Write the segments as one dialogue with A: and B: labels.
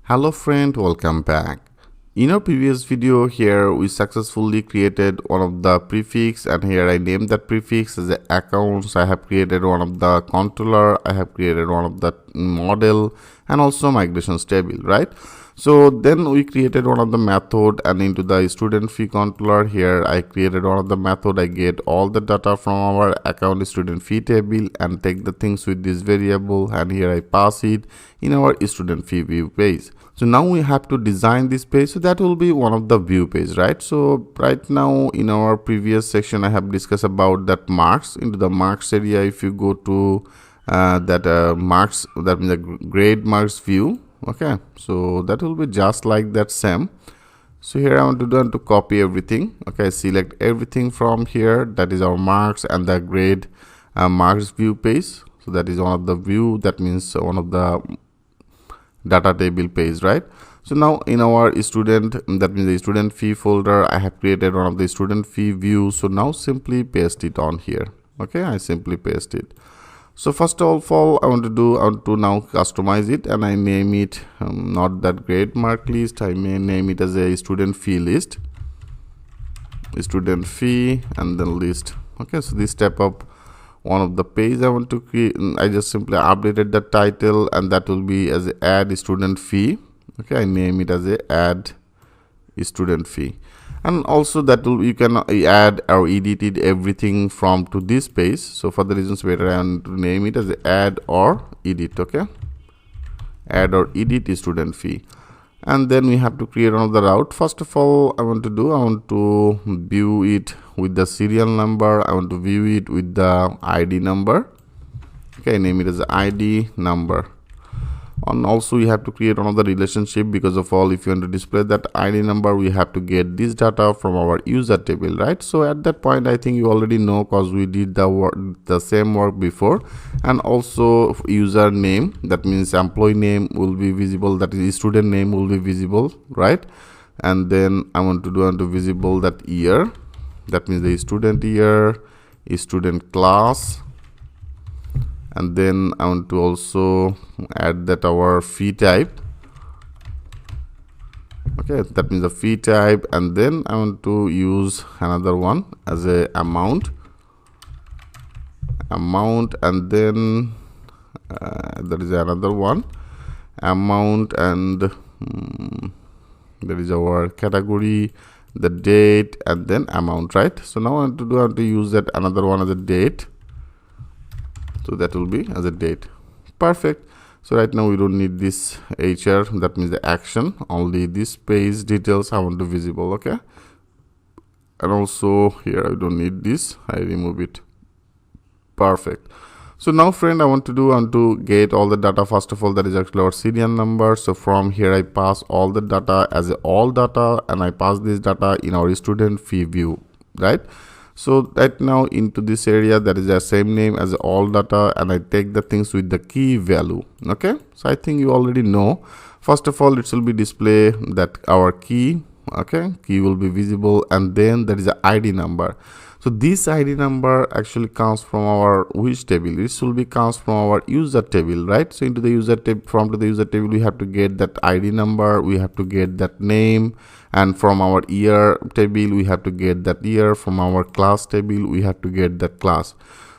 A: Hello friend, welcome back. In our previous video here we successfully created one of the prefix, and here I named that prefix as the accounts. I have created one of the controller, I have created one of the model and also migrations table, right? So then we created one of the method, and into the student fee controller here I created one of the method. I get all the data from our account student fee table and take the things with this variable, and here I pass it in our student fee view page. So now we have to design this page, so that will be one of the view page, right? So right now in our previous section I have discussed about that marks. Into the marks area, if you go to marks, that means the grade marks view. Okay, so that will be just like that same. So here I want to copy everything. Okay, select everything from here, that is our marks and the grade marks view page. So that is one of the view, that means one of the data table page, right? So now in our student, that means the student fee folder, I have created one of the student fee view. So now simply paste it on here. Okay, I simply paste it. So first of all I want to now customize it, and I name it not that grade mark list, I may name it as a student fee list, student fee and then list. Okay, so this step up one of the page I want to create. I just simply updated the title, and that will be as a add student fee. Okay, I name it as a add student fee, and also that will, you can add or edit it everything from to this page. So for the reasons better I want to name it as a add or edit. Okay, add or edit student fee. And then we have to create another route. First of all I want to view it with the serial number. I want to view it with the ID number. Okay, name it as ID number. And also you have to create another relationship, because of all, if you want to display that ID number, we have to get this data from our user table, right? So at that point I think you already know, because we did the same work before. And also user name, that means employee name will be visible, that is student name will be visible, right? And then I want to visible that year, that means the student year, student class. And then I want to also add that our fee type. Okay, that means the fee type. And then I want to use another one as a amount, and then there is another one, amount, and there is our category, the date, and then amount, right? So now I want to use that another one as a date. So that will be as a date. Perfect. So right now we don't need this HR, that means the action, only this page details I want to visible. Okay, and also here I don't need this, I remove it. Perfect. So now friend, I want to get all the data. First of all, that is actually our serial number. So from here I pass all the data as all data, and I pass this data in our student fee view, right? So right now into this area, that is the same name as all data, and I take the things with the key value. Okay, so I think you already know. First of all, it will be display that our key. Okay, key will be visible, and then there is a ID number. So this ID number actually comes from our which table? This will be comes from our user table, right? So into the user table, from to the user table, we have to get that ID number, we have to get that name, and from our year table we have to get that year, from our class table we have to get that class.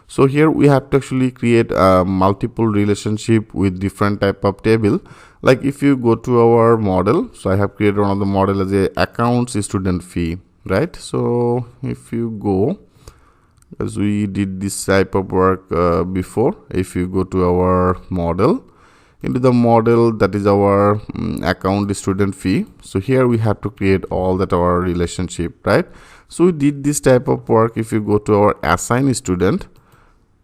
A: So here we have to actually create a multiple relationship with different type of table. Like if you go to our model, so I have created one of the model as a accounts student fee, right? So if you go, as we did this type of work before, if you go to our model, into the model, that is our account student fee. So here we have to create all that our relationship, right? So we did this type of work. If you go to our assign student,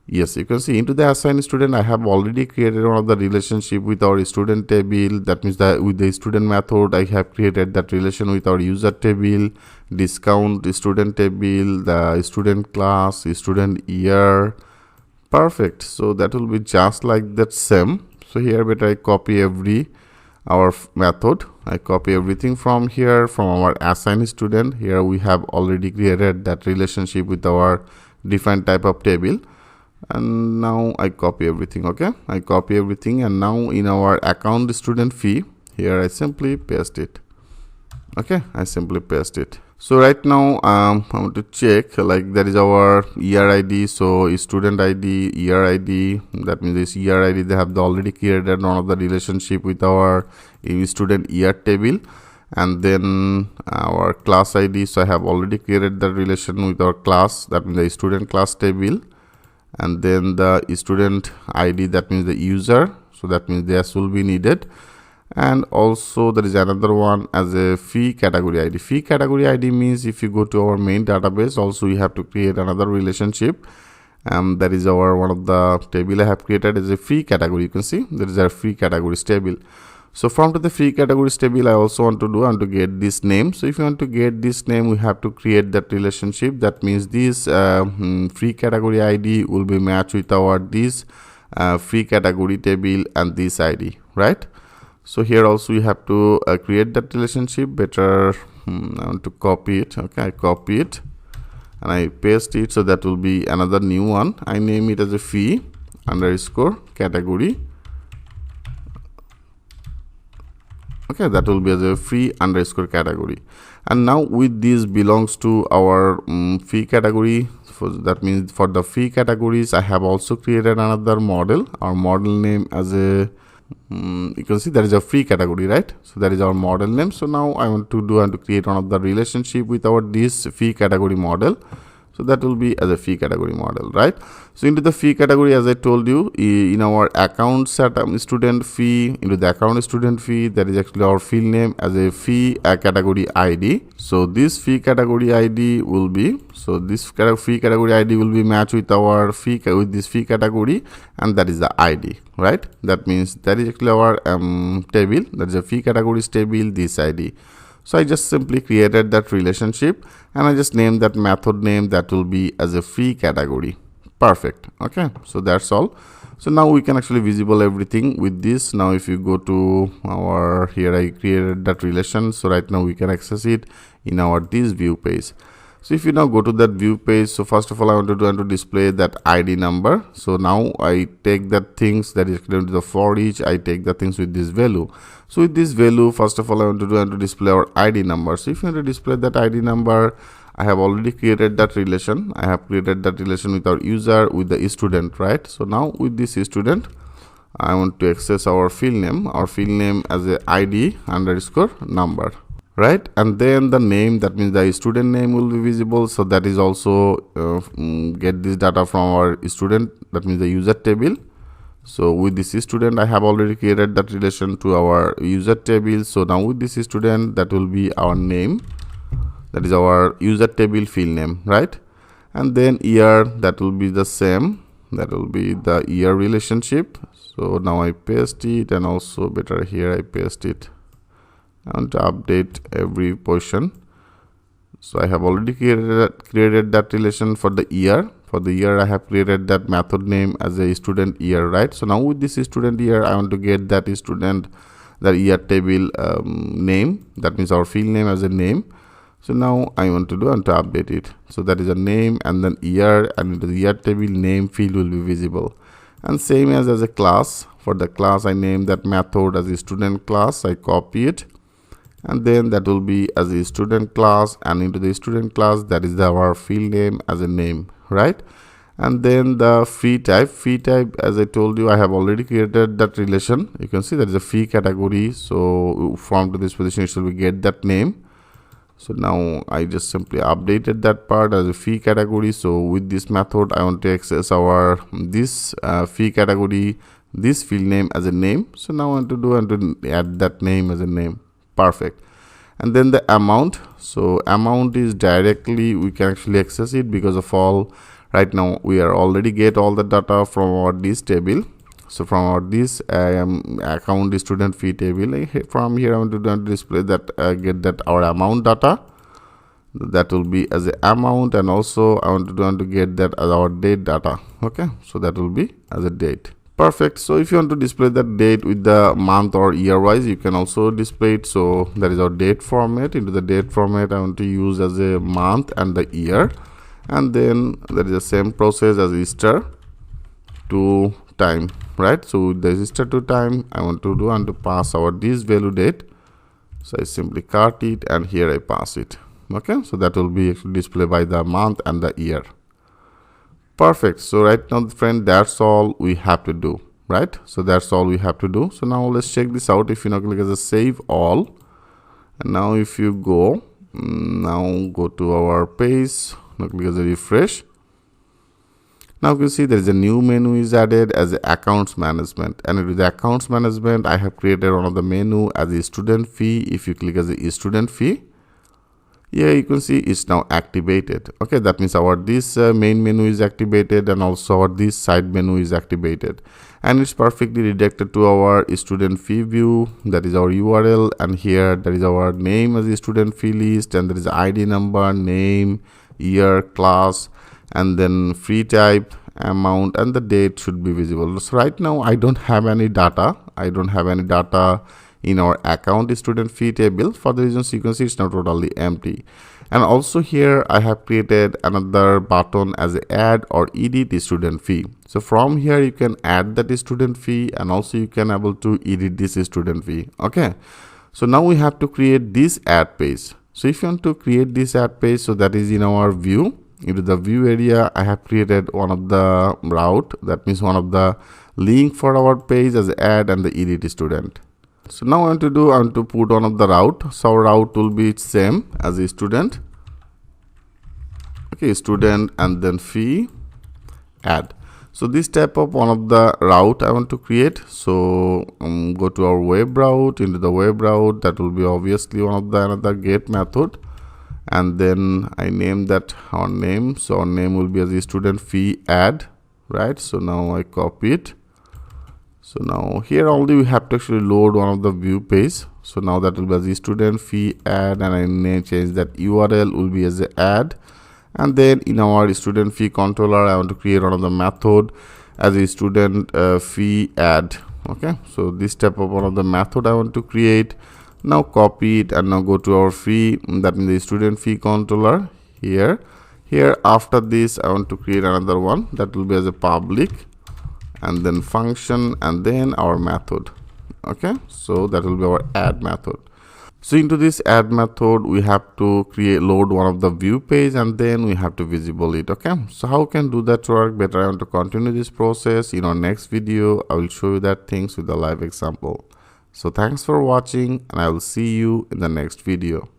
A: yes, you can see into the assign student, I have already created one of the relationship with our student table. That means that with the student method, I have created that relation with our user table, discount student table, the student class, student year. Perfect. So that will be just like that same. So here better I copy our method. I copy everything from here, from our assign student. Here we have already created that relationship with our different type of table. And now I copy everything. Okay, I copy everything, and now in our account student fee, here I simply paste it. Okay, I simply paste it. So right now I want to check, like there is our year ID, so student ID, year ID, that means this year ID they have already created one of the relationship with our student year table, and then our class ID, so I have already created the relation with our class, that means the student class table, and then the student ID, that means the user, so that means this will be needed. And also there is another one as a fee category ID. Fee category ID means if you go to our main database, also you have to create another relationship, that is our one of the table I have created as a fee category. You can see there is a free categories table. So from to the free categories table, I also want to get this name. So if you want to get this name, we have to create that relationship. That means this free category ID will be matched with our this free category table and this ID, right? So here also you have to create that relationship. Better I want to copy it. Okay, I copy it and I paste it, so that will be another new one. I name it as a fee underscore category. Okay, that will be as a free underscore category. And now with this belongs to our fee category. That means for the fee categories, I have also created another model. Our model name as a you can see there is a free category, right? So that is our model name. So now I want to create one of the relationship with our this fee category model. So that will be as a fee category model, right? So into the fee category, as I told you, in our account setup student fee, into the account student fee, that is actually our field name as a fee category ID. So this fee category ID will be, so this fee category ID will be matched with our fee with this fee category, and that is the ID, right? That means that is actually our table, that is a fee categories table, this ID. So I just simply created that relationship and I just named that method name, that will be as a fee category. Perfect. Okay, so that's all. So now we can actually visible everything with this. Now if you go to our, here I created that relation, so right now we can access it in our this view page. So if you now go to that view page, so first of all I want to display that ID number. So now I take that things that is equivalent to the for each, I take the things with this value. So with this value, first of all I want to display our ID number. So if you want to display that ID number, I have already created that relation. I have created that relation with our user, with the student, right? So now with this student, I want to access our field name as a ID underscore number, right? And then the name, that means the student name will be visible. So that is also get this data from our student, that means the user table. So with this student, I have already created that relation to our user table. So now with this student, that will be our name, that is our user table field name, right? And then year, that will be the same, that will be the year relationship. So now I paste it, and also better here I paste it. I want to update every portion. So I have already created that relation for the year. For the year, I have created that method name as a student year, right? So now with this student year, I want to get that student, the year table name, that means our field name as a name. So now I want to update it. So that is a name and then year, and into the year table name field will be visible. And same as a class. For the class, I name that method as a student class. I copy it, and then that will be as a student class, and into the student class, that is our field name as a name, right? And then the fee type, as I told you, I have already created that relation. You can see that is a fee category. So from to this position, it should get that name. So now I just simply updated that part as a fee category. So with this method, I want to access our this fee category, this field name as a name. So now I want to add that name as a name. Perfect. And then the amount. So amount is directly, we can actually access it because of all, right now we are already get all the data from our this table. So from our this account student fee table, from here I want to display that get that our amount data, that will be as a amount, and also I want to get that as our date data. Okay, so that will be as a date. Perfect. So if you want to display that date with the month or year wise, you can also display it. So that is our date format. Into the date format, I want to use as a month and the year, and then there is the same process as Easter to time. right? So with the register to time, I want to pass our this value date. So I simply cut it and here I pass it. Okay, so that will be displayed by the month and the year. Perfect. So right now, friend, that's all we have to do, right? So that's all we have to do. So now let's check this out. If you now click as a save all, and now if you go, now go to our page, now click as a refresh. Now you can see there is a new menu is added as accounts management, and with the accounts management, I have created one of the menu as a student fee. If you click as a student fee, here you can see it's now activated. Okay, that means our this main menu is activated, and also our this side menu is activated, and it's perfectly redirected to our student fee view. That is our URL, and here there is our name as a student fee list, and there is ID number, name, year, class, and then fee type, amount, and the date should be visible. So right now I don't have any data. In our account student fee table. For the reasons you can see it's now totally empty. And also here I have created another button as a add or edit student fee. So from here you can add that student fee, and also you can able to edit this student fee. Okay, so now we have to create this add page. So if you want to create this add page, so that is in our view. Into the view area, I have created one of the route, that means one of the link for our page as add and the edit student. So now I want to put one of the route. So our route will be same as a student. Okay, student and then fee add. So this type of one of the route I want to create. So go to our web route. Into the web route, that will be obviously one of the another get method, and then I name that our name. So our name will be as a student fee add, right? So now I copy it. So now here only we have to actually load one of the view page. So now that will be as a student fee add, and I name change that URL will be as a add. And then in our student fee controller, I want to create one of the method as a student fee add. Okay, so this type of one of the method I want to create. Now copy it and now go to our fee, that means the student fee controller here. Here after this I want to create another one that will be as a public, and then function, and then our method. Okay, so that will be our add method. So into this add method we have to load one of the view page, and then we have to visible it. Okay, so how can do that work better? I want to continue this process. In our next video I will show you that things with a live example. So thanks for watching, and I will see you in the next video.